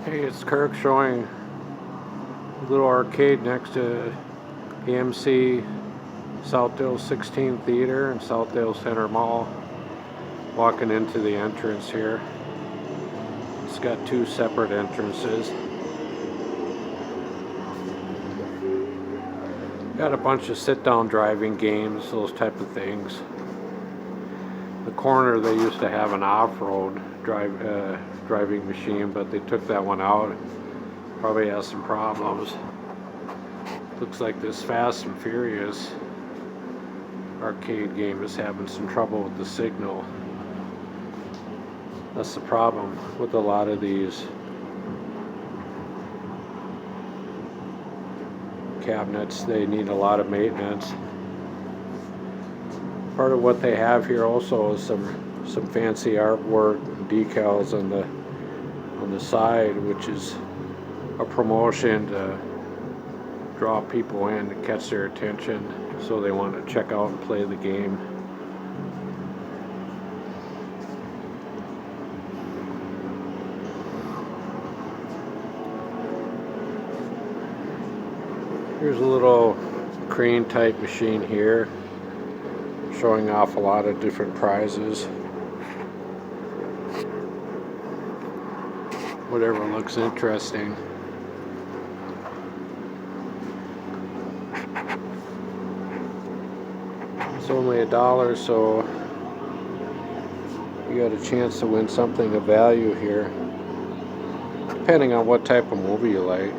Hey, it's Kirk showing a little arcade next to AMC Southdale 16 Theater and Southdale Center Mall. Walking into the entrance here. It's got two separate entrances. Got a bunch of sit-down driving games, those type of things. The corner they used to have an off-road driving machine, but they took that one out. Probably has some problems. Looks like this Fast and Furious arcade game is having some trouble with the signal. That's the problem with a lot of these cabinets. They need a lot of maintenance. Part of what they have here also is some fancy artwork and decals on the side, which is a promotion to draw people in to catch their attention, so they want to check out and play the game. Here's a little crane type machine here, showing off a lot of different prizes. Whatever looks interesting. It's only $1, so you got a chance to win something of value here, depending on what type of movie you like.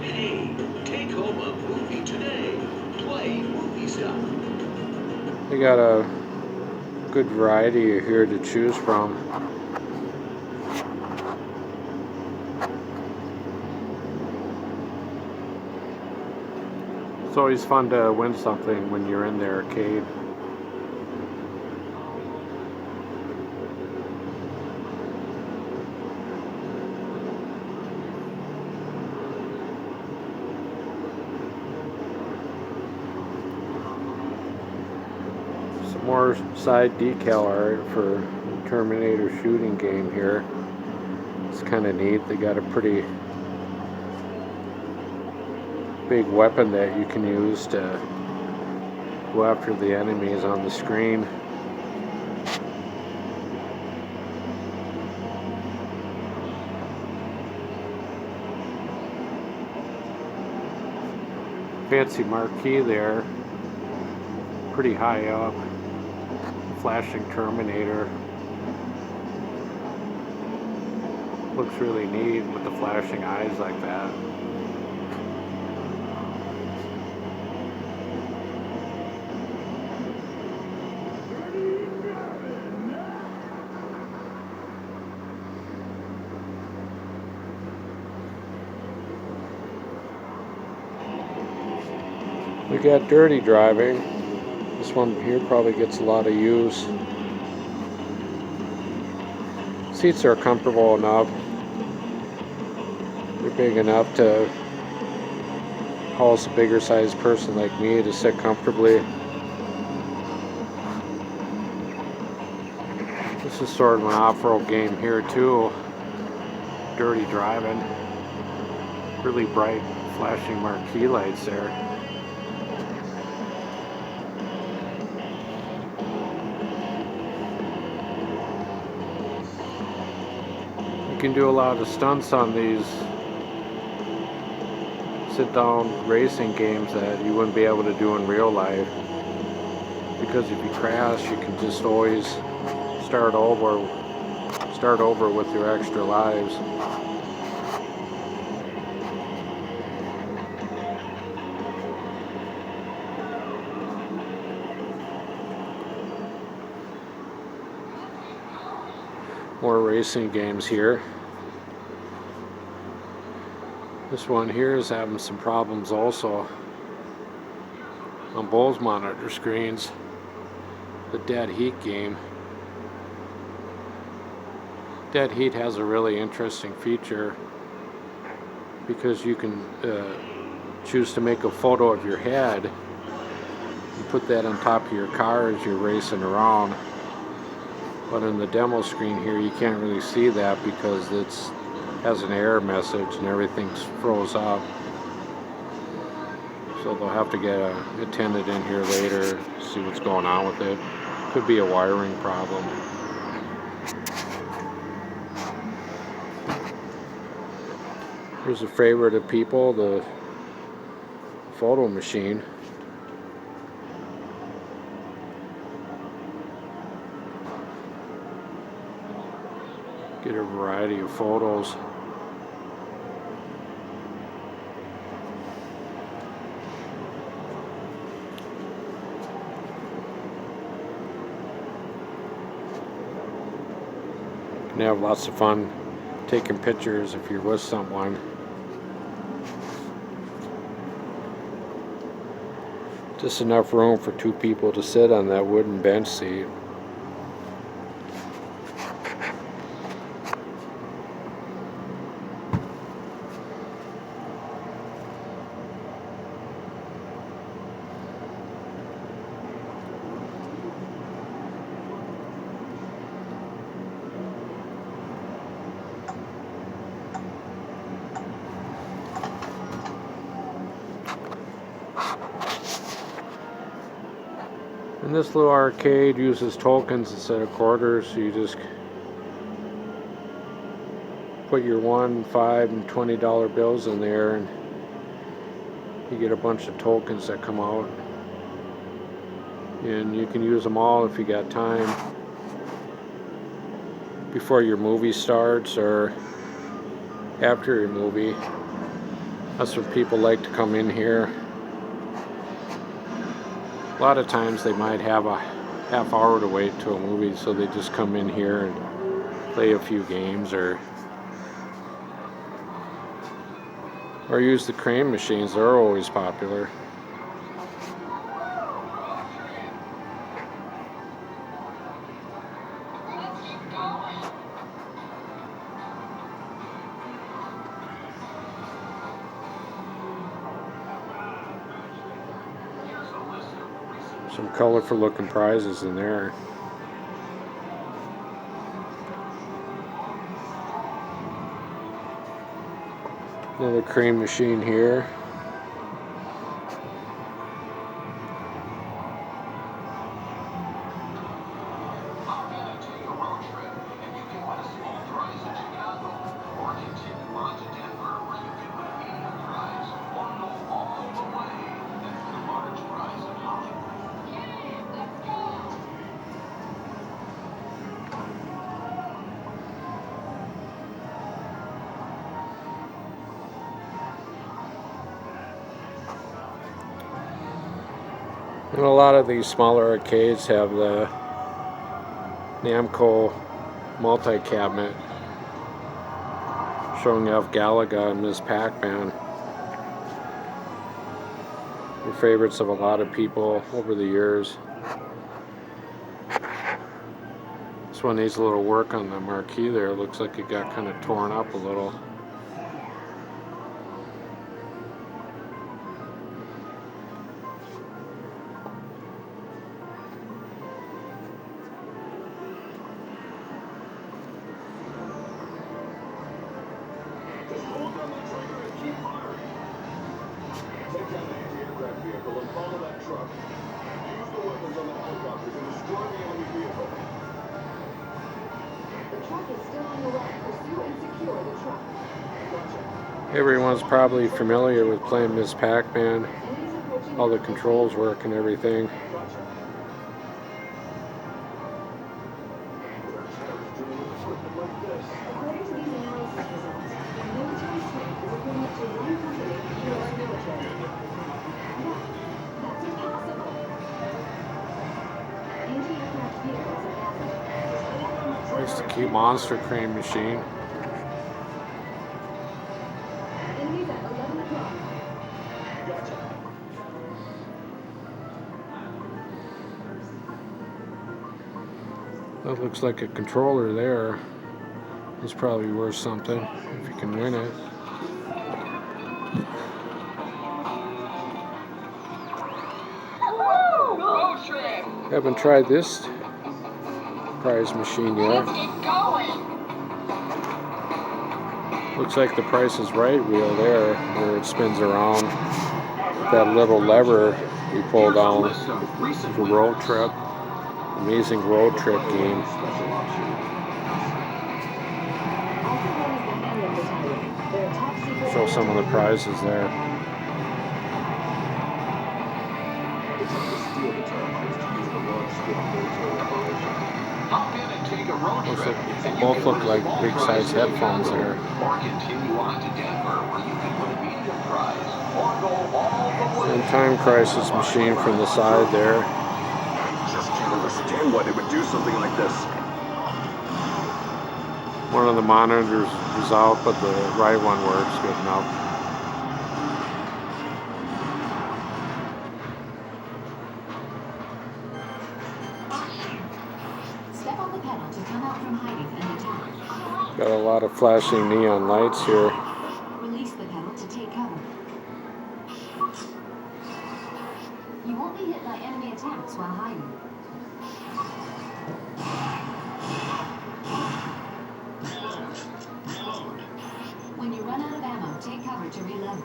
Hey, take home a movie today. Play movie stuff. They got a good variety here to choose from. It's always fun to win something when you're in the arcade. Some more side decal art for Terminator shooting game here. It's kind of neat. They got a pretty big weapon that you can use to go after the enemies on the screen. Fancy marquee there, pretty high up. Flashing Terminator. Looks really neat with the flashing eyes like that. We got dirty driving. This one here probably gets a lot of use. Seats are comfortable enough. They're big enough to house a bigger sized person like me to sit comfortably. This is sort of an off-road game here too. Dirty driving. Really bright flashing marquee lights there. You can do a lot of stunts on these sit-down racing games that you wouldn't be able to do in real life, because if you crash you can just always start over with your extra lives. More racing games here. This one here is having some problems also on both monitor screens. The Dead Heat game. Dead Heat has a really interesting feature because you can choose to make a photo of your head and put that on top of your car as you're racing around. But in the demo screen here, you can't really see that because it's has an error message and everything's froze up. So they'll have to get an attendant in here later to see what's going on with it. Could be a wiring problem. Here's a favorite of people, the photo machine. Get a variety of photos. You can have lots of fun taking pictures if you're with someone. Just enough room for two people to sit on that wooden bench seat. And this little arcade uses tokens instead of quarters, so you just put your $1, $5, and $20 bills in there and you get a bunch of tokens that come out. And you can use them all if you got time before your movie starts or after your movie. That's when people like to come in here. A lot of times they might have a half hour to wait to a movie, so they just come in here and play a few games or use the crane machines. They're always popular. Some colorful looking prizes in there. Another crane machine here. And a lot of these smaller arcades have the Namco multi-cabinet showing off Galaga and Ms. Pac-Man. They're favorites of a lot of people over the years. This one needs a little work on the marquee there. It looks like it got kind of torn up a little. Take down the anti-aircraft vehicle and follow that truck. Use the weapons on the helicopters and destroy the enemy vehicle. The truck is still on the run. Pursue and secure the truck. Gotcha. Everyone's probably familiar with playing Ms. Pac-Man. All the controls work and everything. Gotcha. Like this. According to these analysis results, the military strength is equivalent to one company of the U.S. military. That's impossible. Anti-aircraft vehicles are active. There's the key monster crane machine. Enemies at 11 o'clock. Gotcha. That looks like a controller there. It's probably worth something if you can win it. Haven't tried this prize machine yet. Looks like the Price is Right wheel there, where it spins around. That little lever you pull down for road trip. Amazing road trip game. Show some of the prizes there. Both look like big size headphones there. And Time Crisis machine from the side there. Just can't understand why they would do something like this. One of the monitors is out, but the right one works good enough. Step on the pedal to come out from hiding and attack. Got a lot of flashing neon lights here. Release the pedal to take cover. You won't be hit by enemy attacks while hiding. When you run out of ammo, take cover to reload.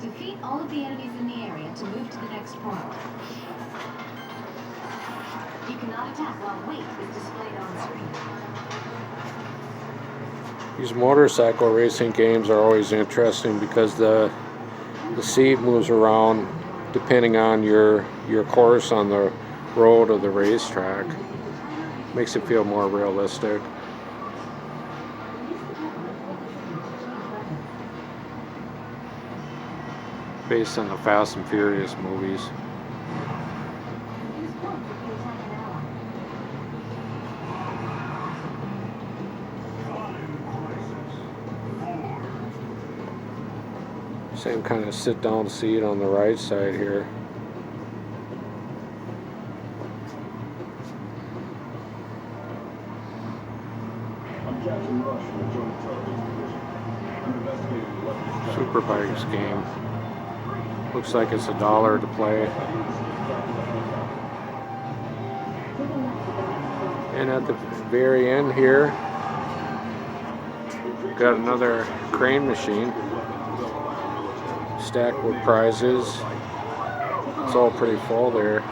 Defeat all of the enemies in the area to move to the next point. You cannot attack while weight is displayed on screen. These motorcycle racing games are always interesting because the seat moves around depending on your course on the road or the racetrack. Makes it feel more realistic. Based on the Fast and Furious movies. Same kind of sit-down seat on the right side here. I'm Captain Rush from the Joint Intelligence Division. I'm investigating the weapons. Superbikes game. Looks like it's $1 to play. And at the very end here, got another crane machine. Stacked with prizes. It's all pretty full there.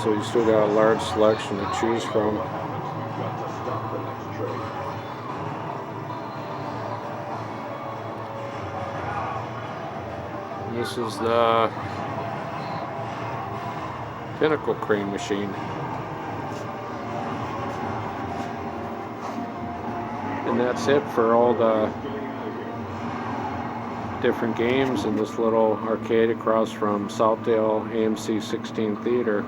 So you still got a large selection to choose from. This is the Pinnacle crane machine. And that's it for all the different games in this little arcade across from Southdale AMC 16 Theater.